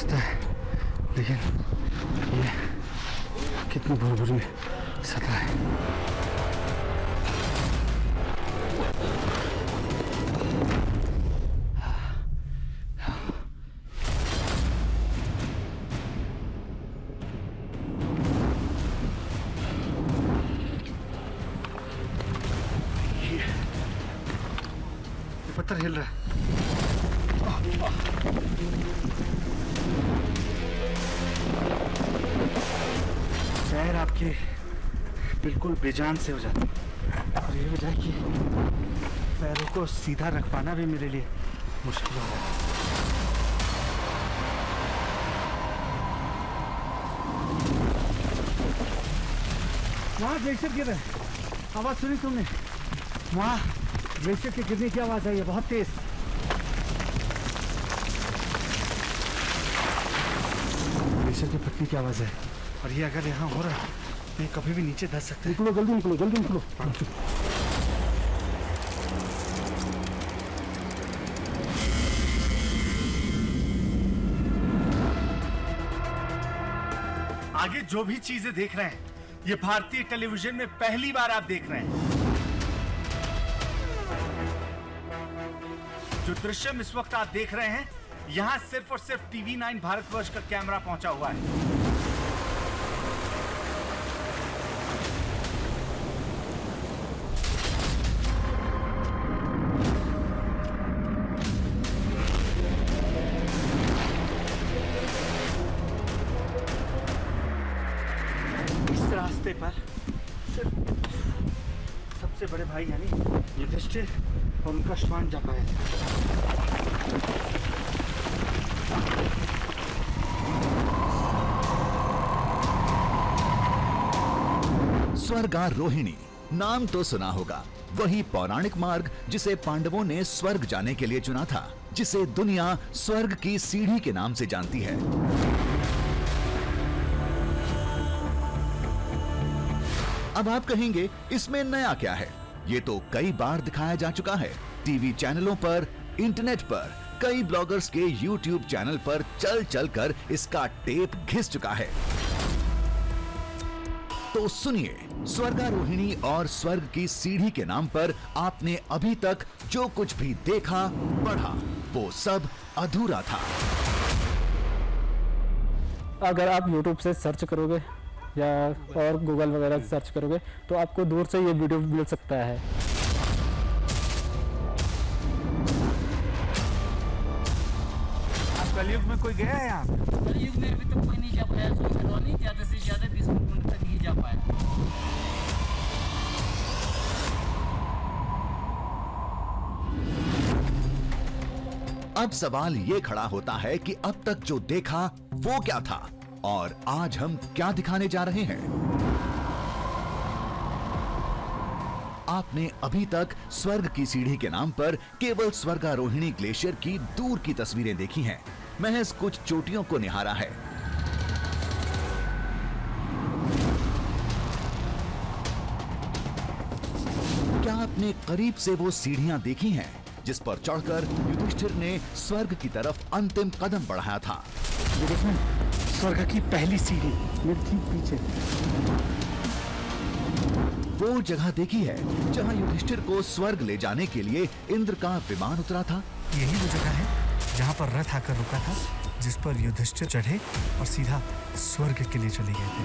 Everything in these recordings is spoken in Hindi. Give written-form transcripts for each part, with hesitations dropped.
रास्ता है, लेकिन ये कितनी बुरी सतह है। ये पत्थर हिल रहा है। पैर आपके बिल्कुल बेजान से हो जाते हैं और ये वजह कि पैरों को सीधा रख पाना भी मेरे लिए मुश्किल हो रहा है। वहाँ ग्लेशियर गिर रहा है, आवाज सुनी तुमने? वहाँ ग्लेशियर के गिरने की आवाज आई है, बहुत तेज। ग्लेशियर की फटने की आवाज है और ये अगर यहाँ हो रहा है तो ये कभी भी नीचे धस सकते हैं। निकलो जल्दी, निकलो जल्दी, निकलो। आगे जो भी चीजें देख रहे हैं ये भारतीय टेलीविजन में पहली बार आप देख रहे हैं। जो दृश्य इस वक्त आप देख रहे हैं यहां सिर्फ और सिर्फ TV9 भारतवर्ष का कैमरा पहुंचा हुआ है। इस रास्ते पर सिर्फ सबसे बड़े भाई यानी युधिष्ठिर और उनका श्वान जा पाया था। स्वर्गारोहिणी नाम तो सुना होगा, वही पौराणिक मार्ग जिसे पांडवों ने स्वर्ग जाने के लिए चुना था, जिसे दुनिया स्वर्ग की सीढ़ी के नाम से जानती है। अब आप कहेंगे इसमें नया क्या है? ये तो कई बार दिखाया जा चुका है, टीवी चैनलों पर, इंटरनेट पर, कई ब्लॉगर्स के यूट्यूब चैनल पर चल चल कर इसका टेप घिस चुका है। तो सुनिए, स्वर्गारोहिणी और स्वर्ग की सीढ़ी के नाम पर आपने अभी तक जो कुछ भी देखा पढ़ा वो सब अधूरा था। अगर आप YouTube से सर्च करोगे या और गूगल वगैरह से सर्च करोगे तो आपको दूर से ये वीडियो मिल सकता है। आप कलयुग में कोई गया है यहाँ? कलयुग में अभी तक कोई नहीं जा पाया, नहीं ज्यादा से ज्यादा 20 मिनट तक ही जा पाया। अब सवाल ये खड़ा होता है कि अब तक जो देखा वो क्या था और आज हम क्या दिखाने जा रहे हैं। आपने अभी तक स्वर्ग की सीढ़ी के नाम पर केवल स्वर्गारोहिणी ग्लेशियर की दूर की तस्वीरें देखी हैं, महज कुछ चोटियों को निहारा है। क्या आपने करीब से वो सीढ़ियां देखी हैं जिस पर चढ़कर युधिष्ठिर ने स्वर्ग की तरफ अंतिम कदम बढ़ाया था? ये देखो, स्वर्ग की पहली सीढ़ी मेरे ठीक पीछे। वो जगह देखी है जहां युधिष्ठिर को स्वर्ग ले जाने के लिए इंद्र का विमान उतरा था? यही वो जगह है जहां पर रथ आकर रुका था, जिस पर युधिष्ठिर चढ़े और सीधा स्वर्ग के लिए चले गए थे।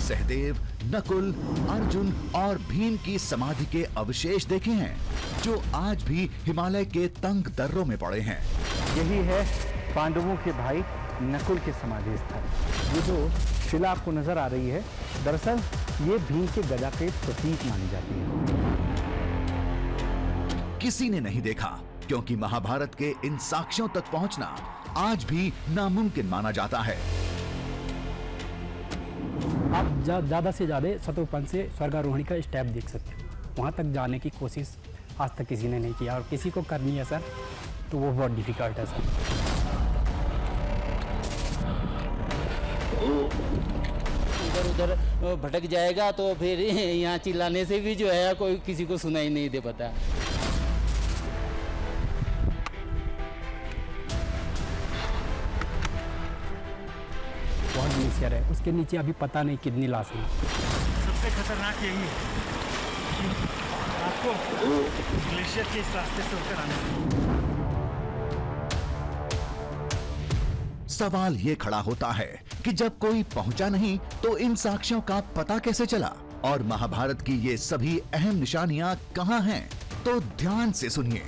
सहदेव, नकुल, अर्जुन और भीम की समाधि के अवशेष देखे हैं जो आज भी हिमालय के तंग दर्रों में पड़े हैं। यही है पांडवों के भाई नकुल के समाधि स्थल। ये जो शिला आपको नजर आ रही है, दरअसल ये भीम के गदा के प्रतीक मानी जाती है। किसी ने नहीं देखा क्योंकि महाभारत के इन साक्ष्यों तक पहुंचना आज भी नामुमकिन माना जाता है। आप ज़्यादा से ज़्यादा शत्रुपन से स्वर्गारोहिणी का स्टेप देख सकते हो। वहाँ तक जाने की कोशिश आज तक किसी ने नहीं किया और किसी को करनी है सर तो वो बहुत डिफिकल्ट है सर। इधर उधर भटक जाएगा तो फिर यहाँ चिल्लाने से भी जो है कोई किसी को सुनाई नहीं दे पाता। ग्लेशियर है, उसके नीचे अभी पता नहीं कितनी लाशें हैं। सबसे खतरनाक यही है कि आपको ग्लेशियर के इस रास्ते से होकर आना है। सवाल ये खड़ा होता है कि जब कोई पहुंचा नहीं तो इन साक्ष्यों का पता कैसे चला और महाभारत की ये सभी अहम निशानियां कहां हैं? तो ध्यान से सुनिए।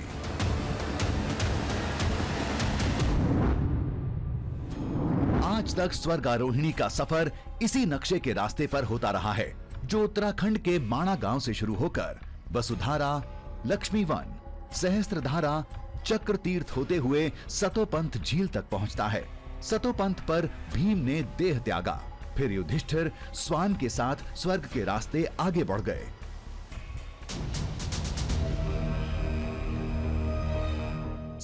आज तक स्वर्गारोहिणी का सफर इसी नक्शे के रास्ते पर होता रहा है, जो उत्तराखंड के माणा गांव से शुरू होकर वसुधारा, लक्ष्मीवन, सहस्त्रधारा, चक्रतीर्थ होते हुए सतोपंथ झील तक पहुंचता है। सतोपंथ पर भीम ने देह त्यागा, फिर युधिष्ठिर स्वान के साथ स्वर्ग के रास्ते आगे बढ़ गए।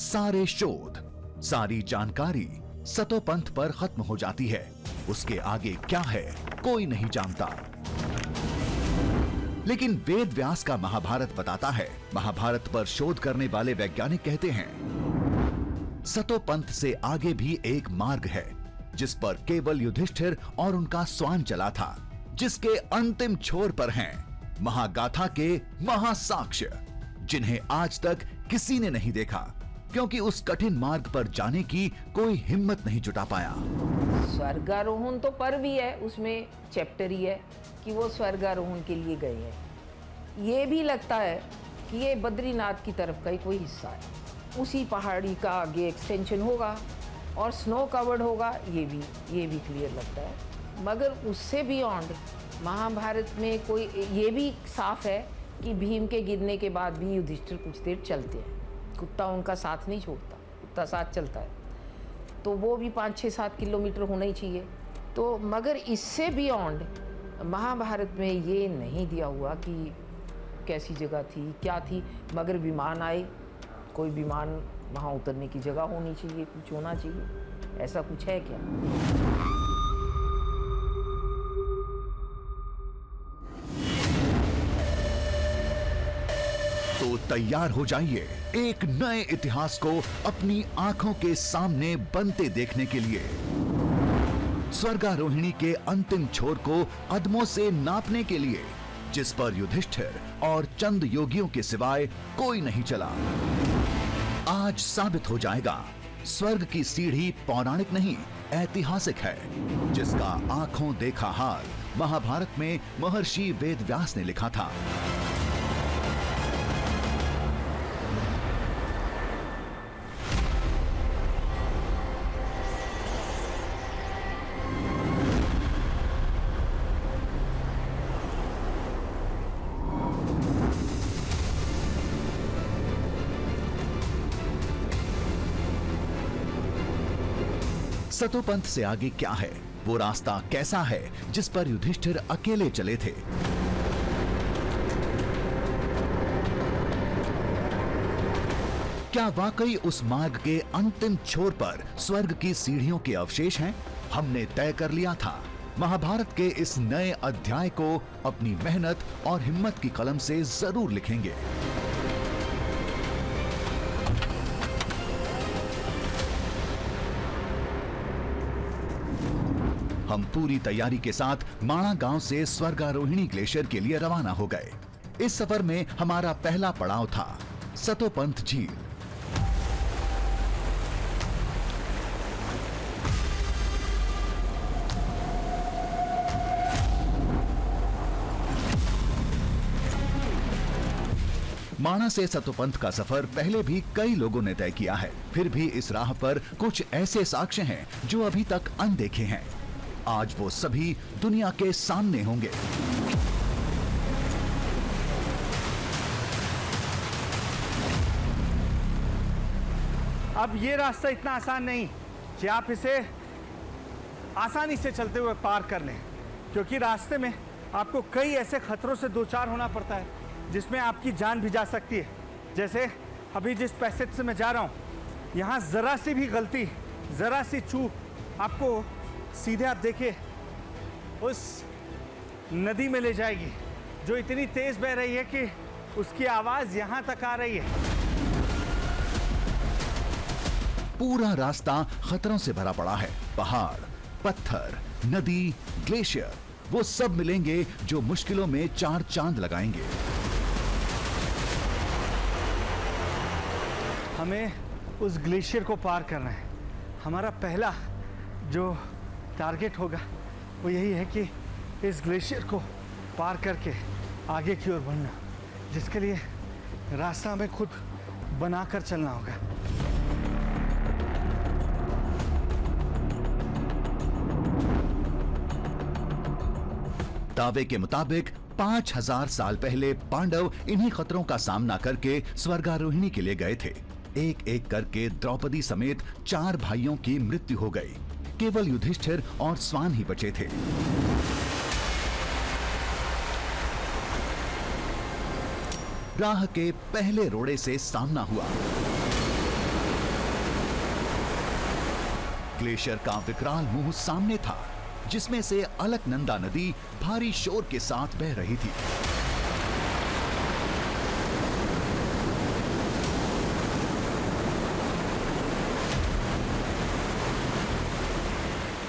सारे शोध, सारी जानकारी सतोपंथ पर खत्म हो जाती है। उसके आगे क्या है कोई नहीं जानता। लेकिन वेद व्यास का महाभारत बताता है। महाभारत पर शोध करने वाले वैज्ञानिक कहते हैं सतोपंथ से आगे भी एक मार्ग है जिस पर केवल युधिष्ठिर और उनका स्वान चला था, जिसके अंतिम छोर पर हैं महागाथा के महासाक्ष्य, जिन्हें आज तक किसी ने नहीं देखा, क्योंकि उस कठिन मार्ग पर जाने की कोई हिम्मत नहीं जुटा पाया। स्वर्गारोहण तो पर भी है, उसमें चैप्टर ही है कि वो स्वर्गारोहण के लिए गए हैं। ये भी लगता है कि ये बद्रीनाथ की तरफ का ही कोई हिस्सा है, उसी पहाड़ी का आगे एक्सटेंशन होगा और स्नो कवर्ड होगा, ये भी क्लियर लगता है। मगर उससे बियॉन्ड महाभारत में कोई ये भी साफ है कि भीम के गिरने के बाद भी युधिष्ठिर कुछ देर चलते हैं, कुत्ता उनका साथ नहीं छोड़ता, कुत्ता साथ चलता है, तो वो भी 5-6-7 किलोमीटर होना ही चाहिए। तो मगर इससे बियॉन्ड महाभारत में ये नहीं दिया हुआ कि कैसी जगह थी, क्या थी। मगर विमान आए, कोई विमान वहाँ उतरने की जगह होनी चाहिए, कुछ होना चाहिए, ऐसा कुछ है क्या? तो तैयार हो जाइए एक नए इतिहास को अपनी आंखों के सामने बनते देखने के लिए। स्वर्गारोहिणी के अंतिम छोर को कदमों से नापने के लिए, जिस पर युधिष्ठिर और चंद योगियों के सिवाय कोई नहीं चला। आज साबित हो जाएगा स्वर्ग की सीढ़ी पौराणिक नहीं ऐतिहासिक है, जिसका आंखों देखा हाल महाभारत में महर्षि वेदव्यास ने लिखा था। सतोपंथ से आगे क्या है? वो रास्ता कैसा है जिस पर युधिष्ठिर अकेले चले थे? क्या वाकई उस मार्ग के अंतिम छोर पर स्वर्ग की सीढ़ियों के अवशेष हैं? हमने तय कर लिया था महाभारत के इस नए अध्याय को अपनी मेहनत और हिम्मत की कलम से जरूर लिखेंगे। हम पूरी तैयारी के साथ माणा गांव से स्वर्गारोहिणी ग्लेशियर के लिए रवाना हो गए। इस सफर में हमारा पहला पड़ाव था सतोपंथ झील। माणा से सतोपंथ का सफर पहले भी कई लोगों ने तय किया है, फिर भी इस राह पर कुछ ऐसे साक्ष्य हैं जो अभी तक अनदेखे हैं। आज वो सभी दुनिया के सामने होंगे। अब ये रास्ता इतना आसान नहीं कि आप इसे आसानी से चलते हुए पार कर लें, क्योंकि रास्ते में आपको कई ऐसे खतरों से दो चार होना पड़ता है जिसमें आपकी जान भी जा सकती है। जैसे अभी जिस पैसेज से मैं जा रहा हूँ, यहाँ ज़रा सी भी गलती, ज़रा सी चूक आपको सीधे आप देखिए उस नदी में ले जाएगी, जो इतनी तेज बह रही है कि उसकी आवाज यहाँ तक आ रही है। पूरा रास्ता खतरों से भरा पड़ा है। पहाड़, पत्थर, नदी, ग्लेशियर, वो सब मिलेंगे जो मुश्किलों में 4 चांद लगाएंगे। हमें उस ग्लेशियर को पार करना है। हमारा पहला जो टारगेट होगा वो यही है कि इस ग्लेशियर को पार करके आगे की ओर बढ़ना, जिसके लिए रास्ता हमें खुद बनाकर चलना होगा। दावे के मुताबिक 5000 साल पहले पांडव इन्हीं खतरों का सामना करके स्वर्गारोहिणी के लिए गए थे। एक एक करके द्रौपदी समेत 4 भाइयों की मृत्यु हो गई। केवल युधिष्ठिर और स्वान ही बचे थे। राह के पहले रोड़े से सामना हुआ। ग्लेशियर का विकराल मुंह सामने था, जिसमें से अलकनंदा नदी भारी शोर के साथ बह रही थी।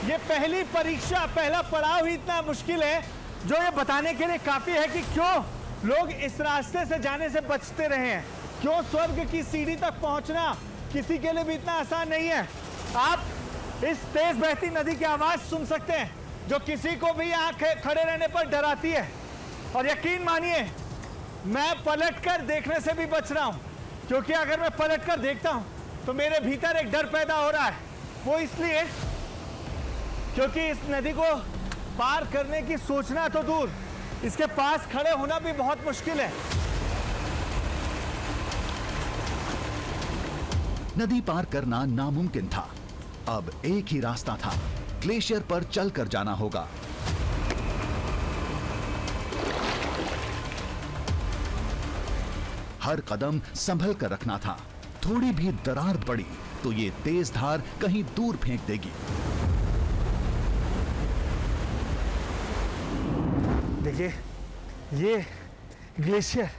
ये पहली परीक्षा, पहला पड़ाव ही इतना मुश्किल है जो ये बताने के लिए काफी है कि क्यों लोग इस रास्ते से जाने से बचते रहे हैं, क्यों स्वर्ग की सीढ़ी तक पहुंचना किसी के लिए भी इतना आसान नहीं है। आप इस तेज बहती नदी की आवाज सुन सकते हैं जो किसी को भी यहाँ खड़े रहने पर डराती है। और यकीन मानिए, मैं पलटकर देखने से भी बच रहा हूँ, क्योंकि अगर मैं पलटकर देखता हूँ तो मेरे भीतर एक डर पैदा हो रहा है। वो इसलिए क्योंकि इस नदी को पार करने की सोचना तो दूर, इसके पास खड़े होना भी बहुत मुश्किल है। नदी पार करना नामुमकिन था। अब एक ही रास्ता था, ग्लेशियर पर चलकर जाना होगा। हर कदम संभल कर रखना था। थोड़ी भी दरार पड़ी तो ये तेज धार कहीं दूर फेंक देगी। देखिए, ये ग्लेशियर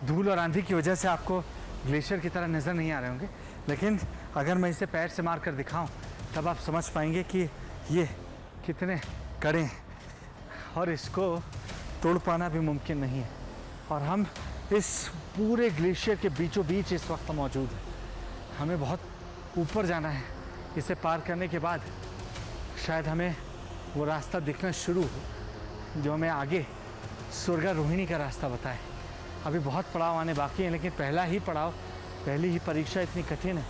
धूल और आंधी की वजह से आपको ग्लेशियर की तरह नजर नहीं आ रहे होंगे, लेकिन अगर मैं इसे पैर से मार कर दिखाऊं तब आप समझ पाएंगे कि ये कितने कड़े हैं और इसको तोड़ पाना भी मुमकिन नहीं है। और हम इस पूरे ग्लेशियर के बीचों बीच इस वक्त मौजूद हैं। हमें बहुत ऊपर जाना है। इसे पार करने के बाद शायद हमें वो रास्ता दिखना शुरू हो जो हमें आगे स्वर्गारोहिणी का रास्ता बताए। अभी बहुत पड़ाव आने बाकी हैं, लेकिन पहला ही पड़ाव, पहली ही परीक्षा इतनी कठिन है।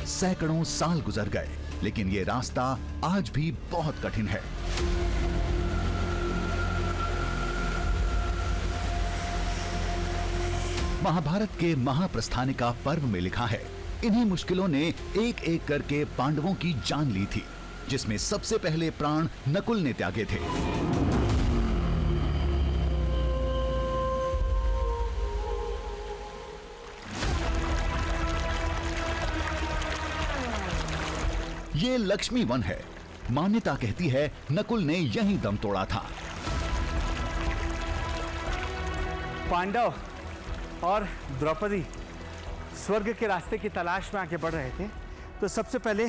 सैकड़ों साल गुजर गए, लेकिन ये रास्ता आज भी बहुत कठिन है। महाभारत के महाप्रस्थानिका पर्व में लिखा है, इन्हीं मुश्किलों ने एक एक करके पांडवों की जान ली थी, जिसमें सबसे पहले प्राण नकुल ने त्यागे थे। ये लक्ष्मी वन है। मान्यता कहती है नकुल ने यहीं दम तोड़ा था। पांडव और द्रौपदी स्वर्ग के रास्ते की तलाश में आगे बढ़ रहे थे, तो सबसे पहले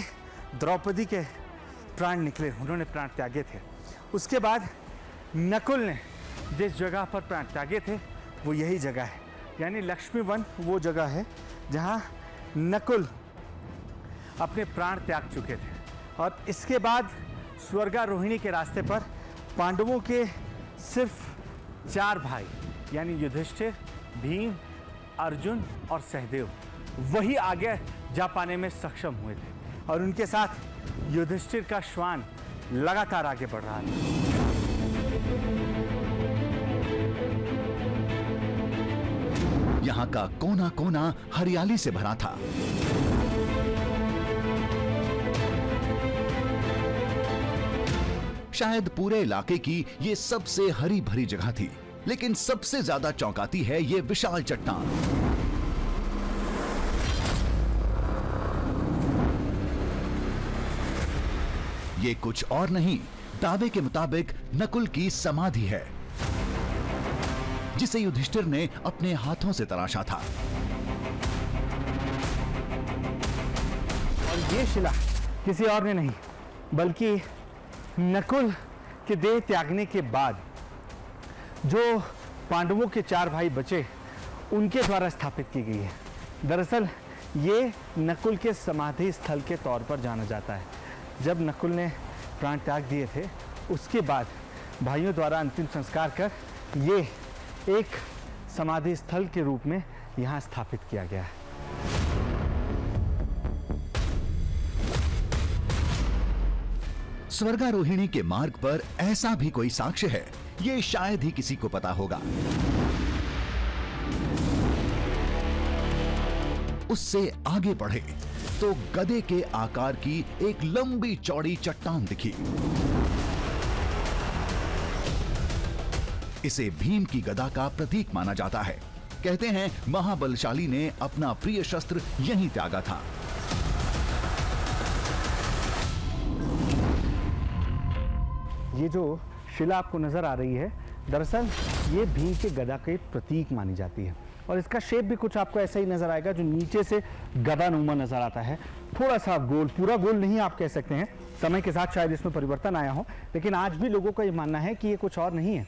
द्रौपदी के प्राण निकले, उन्होंने प्राण त्यागे थे। उसके बाद नकुल ने जिस जगह पर प्राण त्यागे थे वो यही जगह है, यानी लक्ष्मी वन वो जगह है जहाँ नकुल अपने प्राण त्याग चुके थे। और इसके बाद स्वर्गारोहिणी के रास्ते पर पांडवों के सिर्फ 4 भाई, यानी युधिष्ठिर, भीम, अर्जुन और सहदेव, वही आगे जा पाने में सक्षम हुए थे। और उनके साथ युधिष्ठिर का श्वान लगातार आगे बढ़ रहा था। यहाँ का कोना कोना हरियाली से भरा था। शायद पूरे इलाके की ये सबसे हरी भरी जगह थी, लेकिन सबसे ज्यादा चौंकाती है ये विशाल चट्टान। ये कुछ और नहीं, दावे के मुताबिक नकुल की समाधि है, जिसे युधिष्ठिर ने अपने हाथों से तराशा था। ये शिला किसी और ने नहीं बल्कि नकुल के देह त्यागने के बाद जो पांडवों के 4 भाई बचे उनके द्वारा स्थापित की गई है। दरअसल ये नकुल के समाधि स्थल के तौर पर जाना जाता है। जब नकुल ने प्राण त्याग दिए थे उसके बाद भाइयों द्वारा अंतिम संस्कार कर ये एक समाधि स्थल के रूप में यहाँ स्थापित किया गया है। स्वर्गारोहिणी के मार्ग पर ऐसा भी कोई साक्ष्य है, ये शायद ही किसी को पता होगा। उससे आगे बढ़े तो गधे के आकार की एक लंबी चौड़ी चट्टान दिखी। इसे भीम की गदा का प्रतीक माना जाता है। कहते हैं महाबलशाली ने अपना प्रिय शस्त्र यहीं त्यागा था। ये जो शिला आपको नजर आ रही है दरअसल ये भीम के गदा के प्रतीक मानी जाती है और इसका शेप भी कुछ आपको ऐसा ही नजर आएगा जो नीचे से गदानुमा नजर आता है। थोड़ा सा गोल, पूरा गोल नहीं आप कह सकते हैं, समय के साथ शायद इसमें परिवर्तन आया हो, लेकिन आज भी लोगों का ये मानना है कि ये कुछ और नहीं है।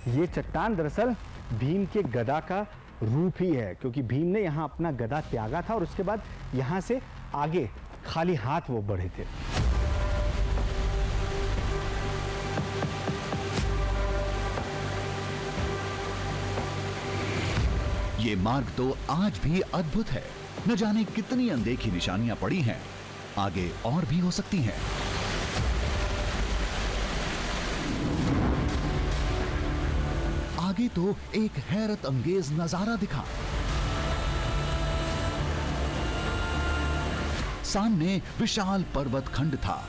ये चट्टान दरअसल भीम के गदा का रूप ही है, क्योंकि भीम ने यहाँ अपना गदा त्यागा था और उसके बाद यहाँ से आगे खाली हाथ वो बढ़े थे। ये मार्ग तो आज भी अद्भुत है। न जाने कितनी अनदेखी निशानियां पड़ी हैं, आगे और भी हो सकती हैं। आगे तो एक हैरत अंगेज नजारा दिखा। सामने विशाल पर्वत खंड था।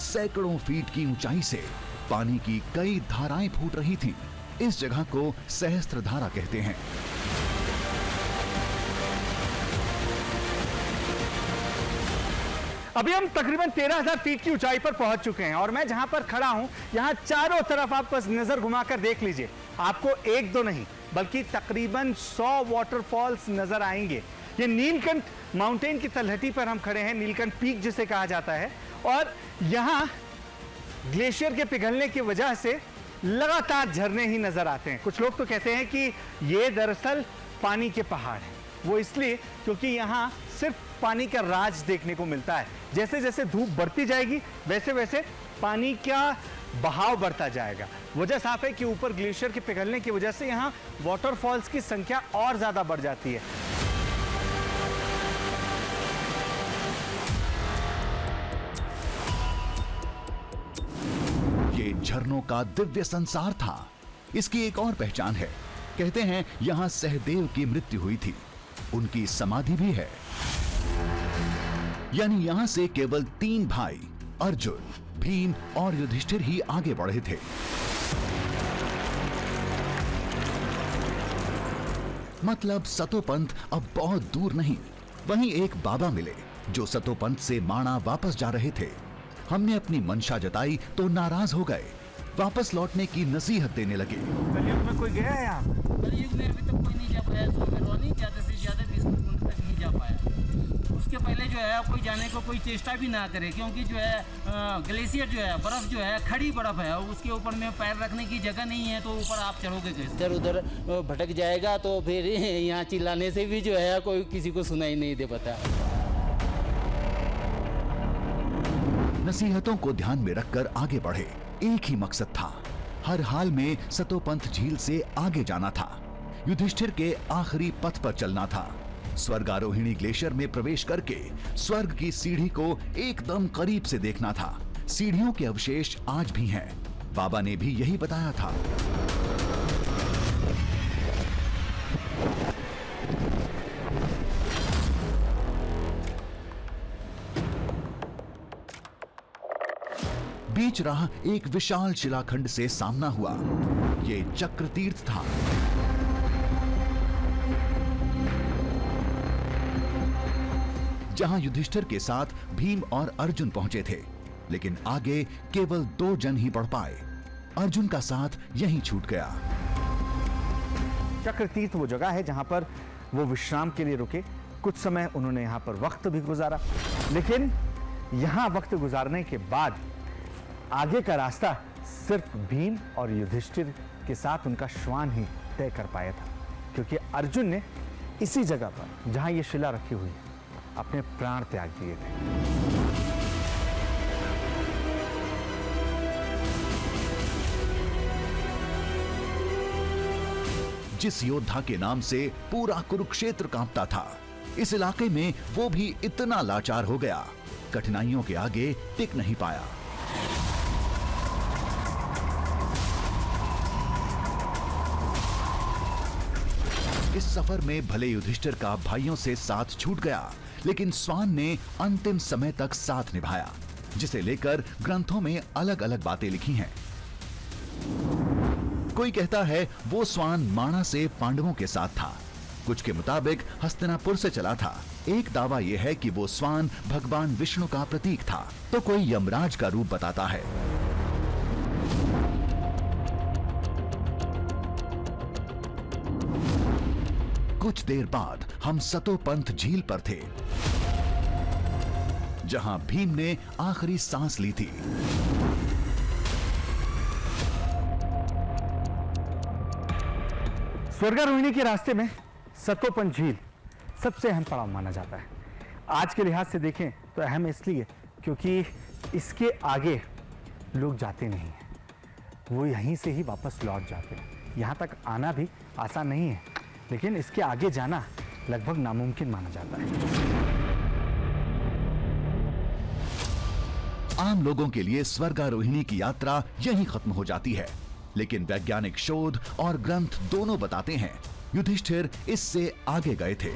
सैकड़ों फीट की ऊंचाई से पानी की कई धाराएं फूट रही थीं। इस जगह को सहस्त्रधारा कहते हैं। अभी हम तकरीबन 13,000 फीट की ऊंचाई पर पहुंच चुके हैं और मैं जहां पर खड़ा हूं यहां चारों तरफ आप बस नजर घुमाकर देख लीजिए, आपको एक दो नहीं बल्कि तकरीबन 100 वाटरफॉल्स नजर आएंगे। ये नीलकंठ माउंटेन की तलहटी पर हम खड़े हैं, नीलकंठ पीक जिसे कहा जाता है, और यहां ग्लेशियर के पिघलने की वजह से लगातार झरने ही नजर आते हैं। कुछ लोग तो कहते हैं कि ये दरअसल पानी के पहाड़ हैं। वो इसलिए क्योंकि यहाँ सिर्फ पानी का राज देखने को मिलता है। जैसे जैसे धूप बढ़ती जाएगी वैसे वैसे पानी का बहाव बढ़ता जाएगा। वजह साफ है कि ऊपर ग्लेशियर के पिघलने की वजह से यहाँ वाटरफॉल्स की संख्या और ज्यादा बढ़ जाती है। ये झरनों का दिव्य संसार था। इसकी एक और पहचान है। कहते हैं यहां सहदेव की मृत्यु हुई थी, उनकी समाधि भी है। यानी यहां से केवल 3 भाई अर्जुन, भीम और युधिष्ठिर ही आगे बढ़े थे। मतलब सतोपंथ अब बहुत दूर नहीं। वहीं एक बाबा मिले जो सतोपंथ से माणा वापस जा रहे थे। हमने अपनी मंशा जताई तो नाराज हो गए। वापस लौटने की नसीहत देने लगे। कलयुग में कोई गया है यहाँ? कलयुग में अभी तक कोई नहीं जा पाया। स्वर्गारोहणी ज्यादा से ज्यादा 20 कुंड तक नहीं जा पाया। उसके पहले जो है कोई जाने को कोई चेष्टा भी ना करे, क्योंकि जो है ग्लेशियर जो है, बर्फ जो है, खड़ी बर्फ है, उसके ऊपर में पैर रखने की जगह नहीं है, तो ऊपर आप चढ़ोगे कैसे? इधर उधर भटक जाएगा तो फिर यहाँ चिल्लाने से भी जो है कोई किसी को सुनाई नहीं दे पाता। नसीहतों को ध्यान में रखकर आगे बढ़े। एक ही मकसद था, हर हाल में सतोपंथ झील से आगे जाना था। युधिष्ठिर के आखिरी पथ पर चलना था। स्वर्गारोहिणी ग्लेशियर में प्रवेश करके स्वर्ग की सीढ़ी को एकदम करीब से देखना था। सीढ़ियों के अवशेष आज भी हैं। बाबा ने भी यही बताया था। बीच राह एक विशाल शिलाखंड से सामना हुआ। ये चक्र तीर्थ था। जहां युधिष्ठिर के साथ भीम और अर्जुन पहुंचे थे, लेकिन आगे केवल 2 जन ही बढ़ पाए। अर्जुन का साथ यहीं छूट गया। चक्र तीर्थ वो जगह है जहां पर वो विश्राम के लिए रुके। कुछ समय उन्होंने यहाँ पर वक्त भी गुजारा, लेकिन यहाँ वक्त गुजारने के बाद आगे का रास्ता सिर्फ भीम और युधिष्ठिर के साथ उनका श्वान ही तय कर पाया था, क्योंकि अर्जुन ने इसी जगह पर जहां ये शिला रखी हुई है अपने प्राण त्याग दिए थे। जिस योद्धा के नाम से पूरा कुरुक्षेत्र कांपता था, इस इलाके में वो भी इतना लाचार हो गया, कठिनाइयों के आगे टिक नहीं पाया। इस सफर में भले युधिष्ठिर का भाइयों से साथ छूट गया, लेकिन स्वान ने अंतिम समय तक साथ निभाया, जिसे लेकर ग्रंथों में अलग अलग बातें लिखी हैं। कोई कहता है वो स्वान माणा से पांडवों के साथ था, कुछ के मुताबिक हस्तिनापुर से चला था। एक दावा यह है कि वो स्वान भगवान विष्णु का प्रतीक था, तो कोई यमराज का रूप बताता है। कुछ देर बाद हम सतोपंथ झील पर थे, जहां भीम ने आखिरी सांस ली थी। स्वर्गारोहिणी के रास्ते में सतोपंथ झील सबसे अहम पड़ाव माना जाता है। आज के लिहाज से देखें तो अहम इसलिए क्योंकि इसके आगे लोग जाते नहीं हैं, वो यहीं से ही वापस लौट जाते हैं। यहाँ तक आना भी आसान नहीं है, लेकिन इसके आगे जाना लगभग नामुमकिन माना जाता है। आम लोगों के लिए स्वर्गारोहिणी की यात्रा यहीं खत्म हो जाती है, लेकिन वैज्ञानिक शोध और ग्रंथ दोनों बताते हैं युधिष्ठिर इससे आगे गए थे।